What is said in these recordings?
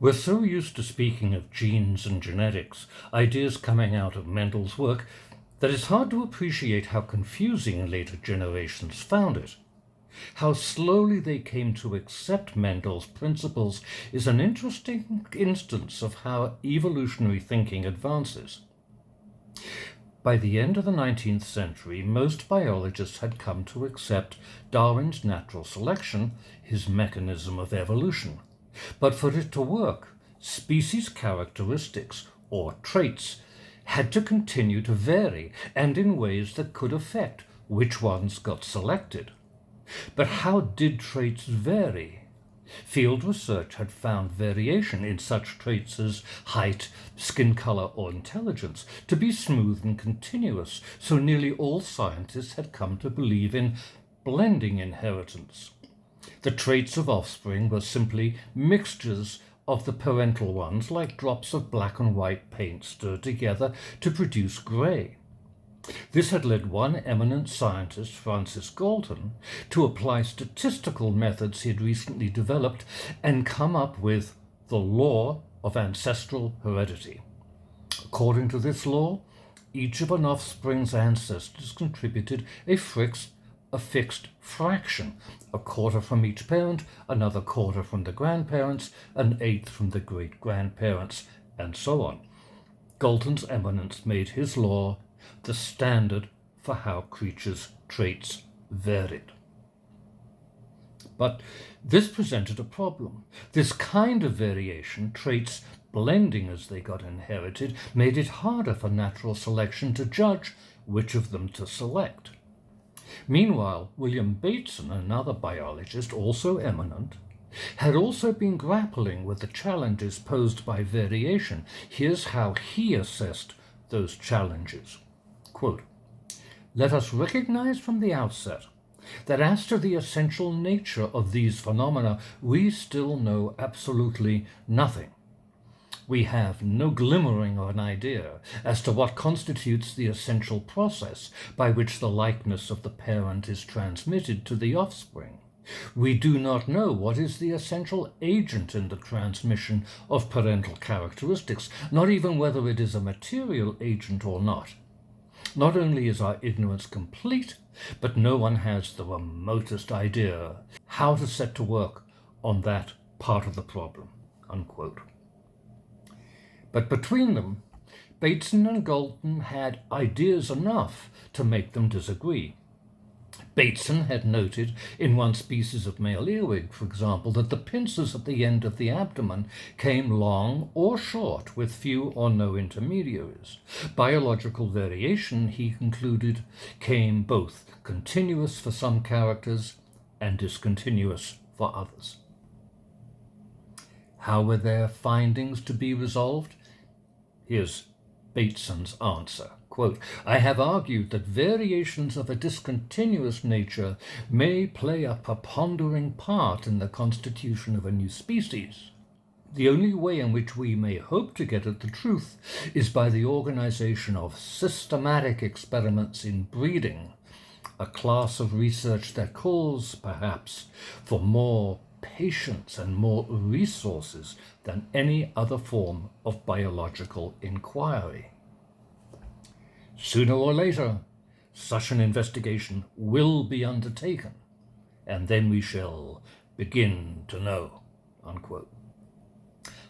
We're so used to speaking of genes and genetics, ideas coming out of Mendel's work, that it's hard to appreciate how confusing later generations found it. How slowly they came to accept Mendel's principles is an interesting instance of how evolutionary thinking advances. By the end of the 19th century, most biologists had come to accept Darwin's natural selection, his mechanism of evolution. But for it to work, species characteristics, or traits, had to continue to vary, and in ways that could affect which ones got selected. But how did traits vary? Field research had found variation in such traits as height, skin color, or intelligence to be smooth and continuous, so nearly all scientists had come to believe in blending inheritance. The traits of offspring were simply mixtures of the parental ones, like drops of black and white paint stirred together to produce gray. This had led one eminent scientist, Francis Galton, to apply statistical methods he had recently developed and come up with the law of ancestral heredity. According to this law, each of an offspring's ancestors contributed a fixed fraction, a quarter from each parent, another quarter from the grandparents, an eighth from the great-grandparents, and so on. Galton's eminence made his law the standard for how creatures' traits varied. But this presented a problem. This kind of variation, traits blending as they got inherited, made it harder for natural selection to judge which of them to select. Meanwhile, William Bateson, another biologist, also eminent, had also been grappling with the challenges posed by variation. Here's how he assessed those challenges. Quote, "Let us recognize from the outset that as to the essential nature of these phenomena, we still know absolutely nothing. We have no glimmering of an idea as to what constitutes the essential process by which the likeness of the parent is transmitted to the offspring. We do not know what is the essential agent in the transmission of parental characteristics, not even whether it is a material agent or not. Not only is our ignorance complete, but no one has the remotest idea how to set to work on that part of the problem." Unquote. But between them, Bateson and Galton had ideas enough to make them disagree. Bateson had noted in one species of male earwig, for example, that the pincers at the end of the abdomen came long or short with few or no intermediaries. Biological variation, he concluded, came both continuous for some characters and discontinuous for others. How were their findings to be resolved? Here's Bateson's answer. Quote, "I have argued that variations of a discontinuous nature may play a preponderating part in the constitution of a new species. The only way in which we may hope to get at the truth is by the organization of systematic experiments in breeding, a class of research that calls, perhaps, for more patience and more resources than any other form of biological inquiry. Sooner or later, such an investigation will be undertaken, and then we shall begin to know." Unquote.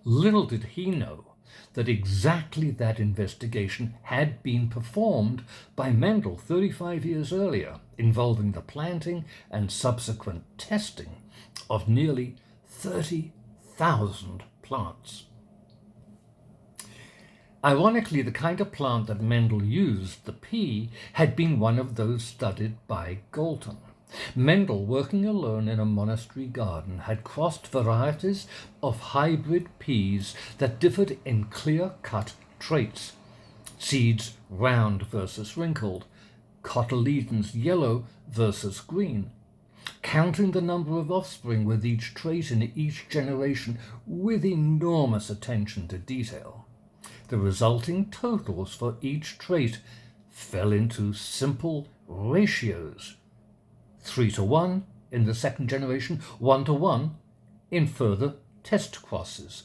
Little did he know that exactly that investigation had been performed by Mendel 35 years earlier, involving the planting and subsequent testing of nearly 30,000 plants. Ironically, the kind of plant that Mendel used, the pea, had been one of those studied by Galton. Mendel, working alone in a monastery garden, had crossed varieties of hybrid peas that differed in clear-cut traits. Seeds round versus wrinkled, cotyledons yellow versus green, counting the number of offspring with each trait in each generation with enormous attention to detail. The resulting totals for each trait fell into simple ratios: 3:1 in the second generation, 1:1 in further test crosses.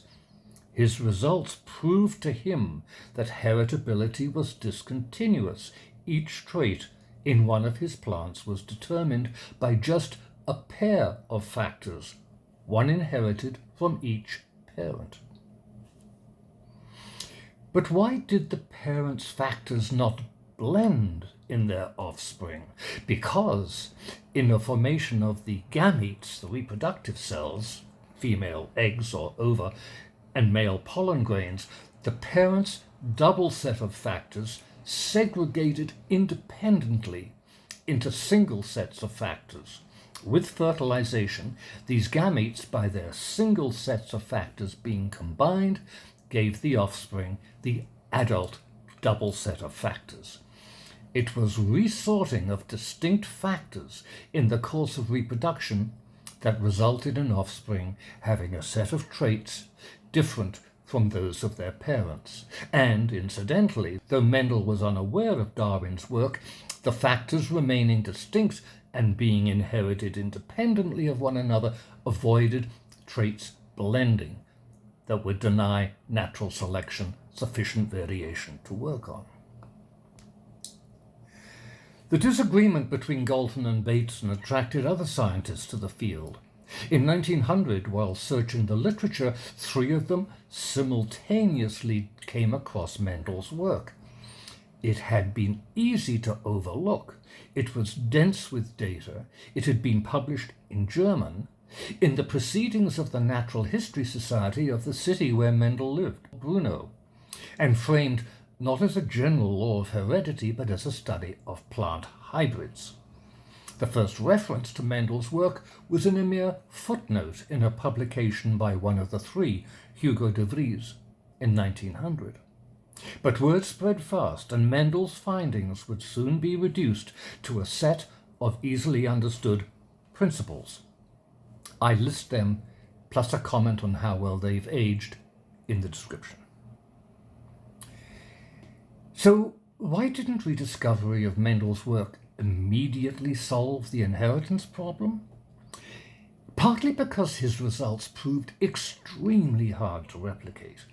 His results proved to him that heritability was discontinuous. Each trait in one of his plants was determined by just a pair of factors, one inherited from each parent. But why did the parents' factors not blend in their offspring? Because in the formation of the gametes, the reproductive cells, female eggs or ova, and male pollen grains, the parents' double set of factors segregated independently into single sets of factors. With fertilization, these gametes, by their single sets of factors being combined, gave the offspring the adult double set of factors. It was resorting of distinct factors in the course of reproduction that resulted in offspring having a set of traits different from those of their parents. And, incidentally, though Mendel was unaware of Darwin's work, the factors remaining distinct and being inherited independently of one another avoided traits blending that would deny natural selection sufficient variation to work on. The disagreement between Galton and Bateson attracted other scientists to the field. In 1900, while searching the literature, 3 of them simultaneously came across Mendel's work. It had been easy to overlook. It was dense with data. It had been published in German in the Proceedings of the Natural History Society of the city where Mendel lived, Brno, and framed not as a general law of heredity, but as a study of plant hybrids. The first reference to Mendel's work was in a mere footnote in a publication by one of the 3, Hugo de Vries, in 1900. But word spread fast, and Mendel's findings would soon be reduced to a set of easily understood principles. I list them, plus a comment on how well they've aged, in the description. So, why didn't rediscovery of Mendel's work immediately solve the inheritance problem? Partly because his results proved extremely hard to replicate.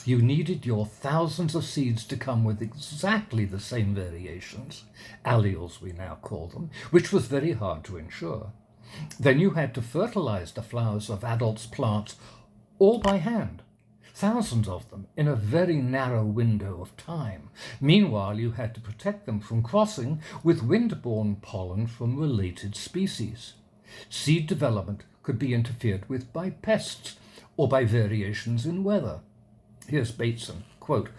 You needed your thousands of seeds to come with exactly the same variations, alleles we now call them, which was very hard to ensure. Then you had to fertilize the flowers of adult plants all by hand, thousands of them in a very narrow window of time. Meanwhile, you had to protect them from crossing with wind-borne pollen from related species. Seed development could be interfered with by pests or by variations in weather. Here's Bateson, quote,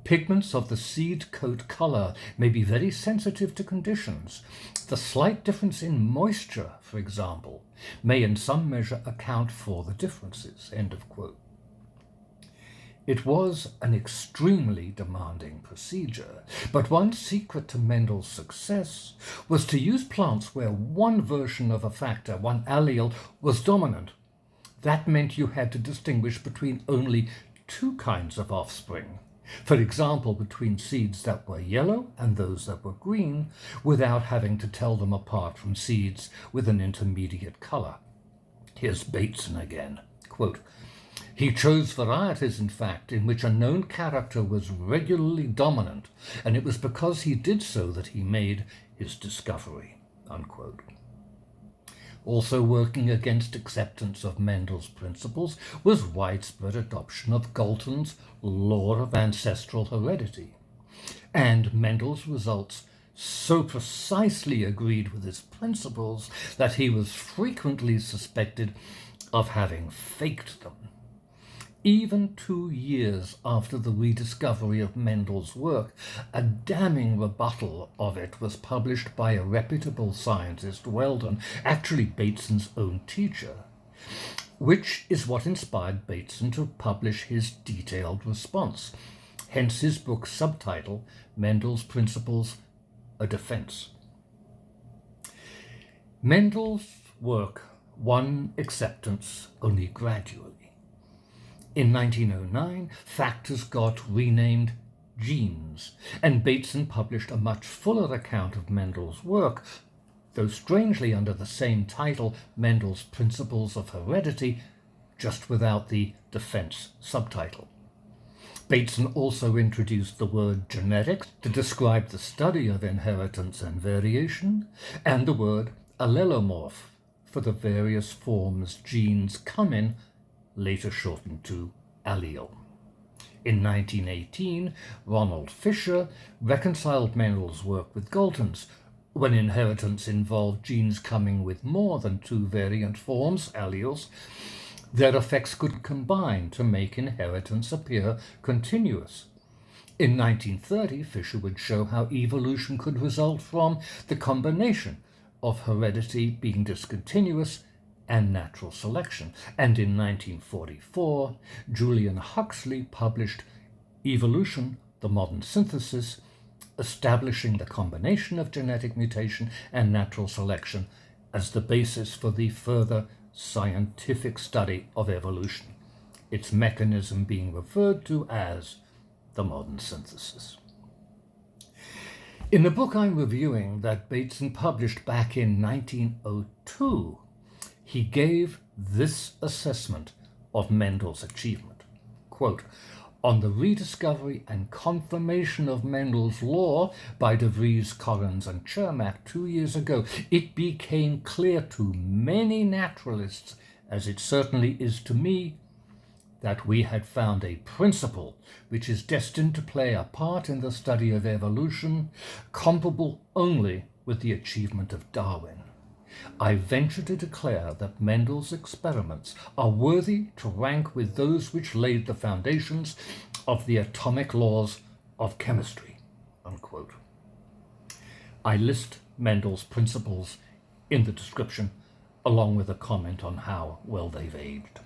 "Pigments of the seed coat color may be very sensitive to conditions. The slight difference in moisture, for example, may in some measure account for the differences," end of quote. It was an extremely demanding procedure, but one secret to Mendel's success was to use plants where one version of a factor, one allele, was dominant. That meant you had to distinguish between only 2 kinds of offspring. For example, between seeds that were yellow and those that were green, without having to tell them apart from seeds with an intermediate color. Here's Bateson again, quote, "He chose varieties, in fact, in which a known character was regularly dominant, and it was because he did so that he made his discovery," unquote. Also working against acceptance of Mendel's principles was widespread adoption of Galton's law of ancestral heredity. And Mendel's results so precisely agreed with his principles that he was frequently suspected of having faked them. Even 2 years after the rediscovery of Mendel's work, a damning rebuttal of it was published by a reputable scientist, Weldon, actually Bateson's own teacher, which is what inspired Bateson to publish his detailed response, hence his book's subtitle, Mendel's Principles, A Defense. Mendel's work won acceptance only gradually. In 1909, factors got renamed genes, and Bateson published a much fuller account of Mendel's work, though strangely under the same title, Mendel's Principles of Heredity, just without the defense subtitle. Bateson also introduced the word genetics to describe the study of inheritance and variation, and the word allelomorph for the various forms genes come in, later shortened to allele. In 1918, Ronald Fisher reconciled Mendel's work with Galton's, when inheritance involved genes coming with more than two variant forms, alleles. Their effects could combine to make inheritance appear continuous. In 1930, Fisher would show how evolution could result from the combination of heredity being discontinuous and natural selection. And in 1944, Julian Huxley published Evolution, the Modern Synthesis, establishing the combination of genetic mutation and natural selection as the basis for the further scientific study of evolution, its mechanism being referred to as the modern synthesis. In the book I'm reviewing that Bateson published back in 1902, he gave this assessment of Mendel's achievement. Quote, "On the rediscovery and confirmation of Mendel's law by De Vries, Collins, and Chermak 2 years ago, it became clear to many naturalists, as it certainly is to me, that we had found a principle which is destined to play a part in the study of evolution, comparable only with the achievement of Darwin. I venture to declare that Mendel's experiments are worthy to rank with those which laid the foundations of the atomic laws of chemistry." Unquote. I list Mendel's principles in the description, along with a comment on how well they've aged.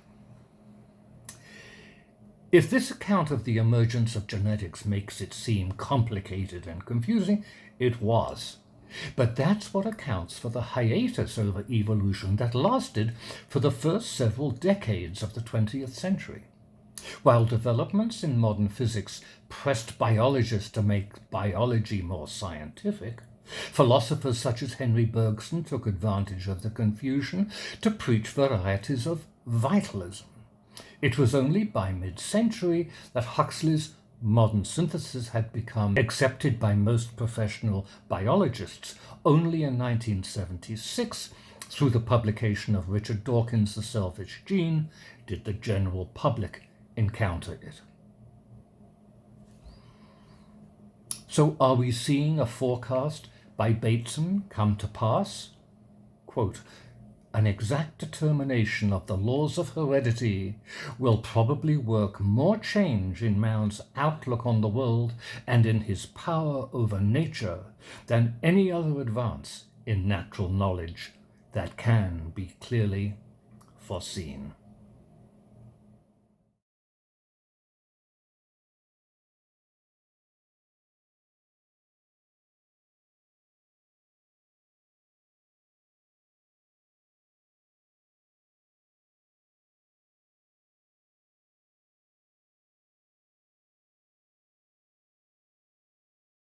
If this account of the emergence of genetics makes it seem complicated and confusing, it was. But that's what accounts for the hiatus over evolution that lasted for the first several decades of the 20th century. While developments in modern physics pressed biologists to make biology more scientific, philosophers such as Henry Bergson took advantage of the confusion to preach varieties of vitalism. It was only by mid-century that Huxley's modern synthesis had become accepted by most professional biologists. Only in 1976, through the publication of Richard Dawkins' The Selfish Gene, did the general public encounter it. So are we seeing a forecast by Bateson come to pass? Quote, "An exact determination of the laws of heredity will probably work more change in man's outlook on the world and in his power over nature than any other advance in natural knowledge that can be clearly foreseen."